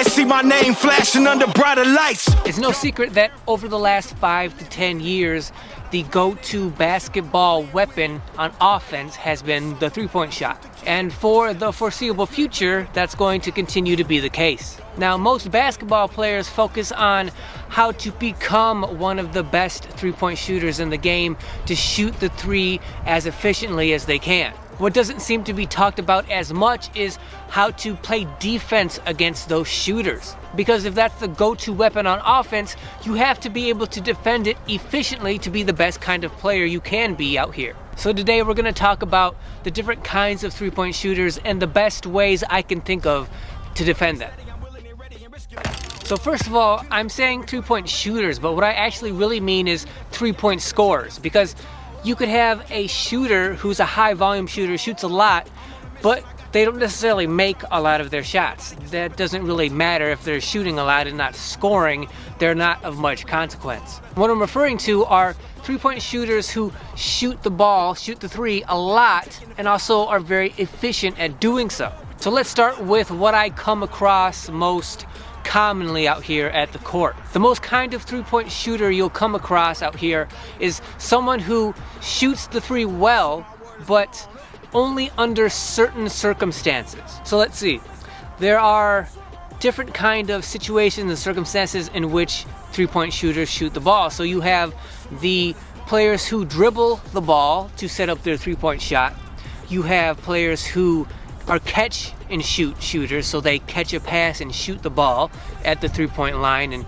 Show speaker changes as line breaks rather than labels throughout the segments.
they see my name flashing under brighter lights.
It's no secret that over the last 5 to 10 years, the go-to basketball weapon on offense has been the three-point shot. And for the foreseeable future, that's going to continue to be the case. Now, most basketball players focus on how to become one of the best three-point shooters in the game to shoot the three as efficiently as they can. What doesn't seem to be talked about as much is how to play defense against those shooters. Because if that's the go-to weapon on offense, you have to be able to defend it efficiently to be the best kind of player you can be out here. So today we're going to talk about the different kinds of three-point shooters and the best ways I can think of to defend them. So first of all, I'm saying three-point shooters, but what I actually really mean is three-point scorers, because you could have a shooter who's a high volume shooter, shoots a lot, but they don't necessarily make a lot of their shots. That doesn't really matter if they're shooting a lot and not scoring. They're not of much consequence. What I'm referring to are three-point shooters who shoot the ball, shoot the three a lot, and also are very efficient at doing so. So let's start with what I come across most commonly out here at the court. The most kind of three-point shooter you'll come across out here is someone who shoots the three well, but only under certain circumstances. So let's see. There are different kind of situations and circumstances in which three-point shooters shoot the ball. So you have the players who dribble the ball to set up their three-point shot. You have players who are catch and shoot shooters, so they catch a pass and shoot the ball at the three-point line and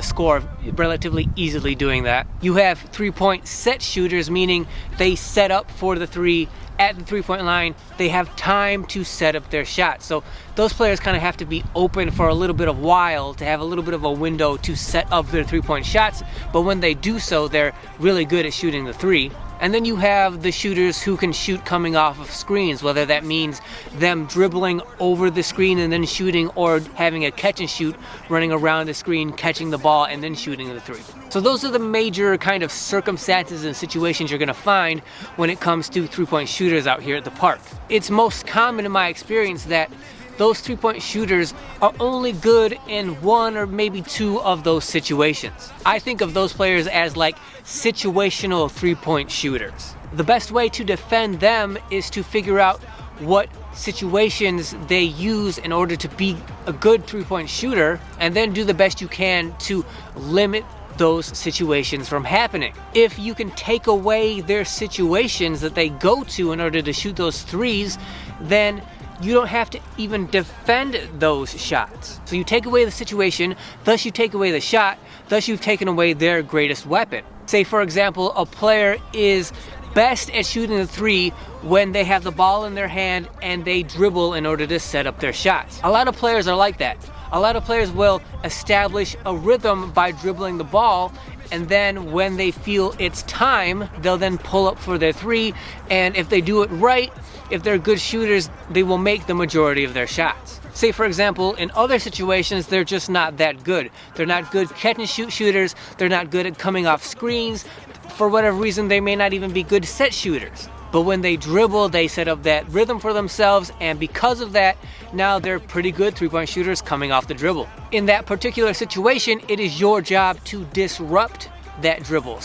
score relatively easily doing that. You have three-point set shooters, meaning they set up for the three at the three-point line. They have time to set up their shot. So those players kind of have to be open for a little bit of while to have a little bit of a window to set up their three-point shots, but when they do so, they're really good at shooting the three. And then you have the shooters who can shoot coming off of screens, whether that means them dribbling over the screen and then shooting, or having a catch and shoot, running around the screen, catching the ball, and then shooting the three. So those are the major kind of circumstances and situations you're going to find when it comes to three-point shooters out here at the park. It's most common in my experience that those three-point shooters are only good in one or maybe two of those situations. I think of those players as like situational three-point shooters. The best way to defend them is to figure out what situations they use in order to be a good three-point shooter, and then do the best you can to limit those situations from happening. If you can take away their situations that they go to in order to shoot those threes, then you don't have to even defend those shots. So you take away the situation, thus you take away the shot, thus you've taken away their greatest weapon. Say, for example, a player is best at shooting the three when they have the ball in their hand and they dribble in order to set up their shots. A lot of players are like that. A lot of players will establish a rhythm by dribbling the ball, and then when they feel it's time, they'll then pull up for their three, and if they do it right, if they're good shooters, they will make the majority of their shots. Say, for example, in other situations, they're just not that good. They're not good catch and shoot shooters, they're not good at coming off screens. For whatever reason, they may not even be good set shooters. But when they dribble, they set up that rhythm for themselves, and because of that, now they're pretty good three-point shooters coming off the dribble. In that particular situation, it is your job to disrupt that dribble.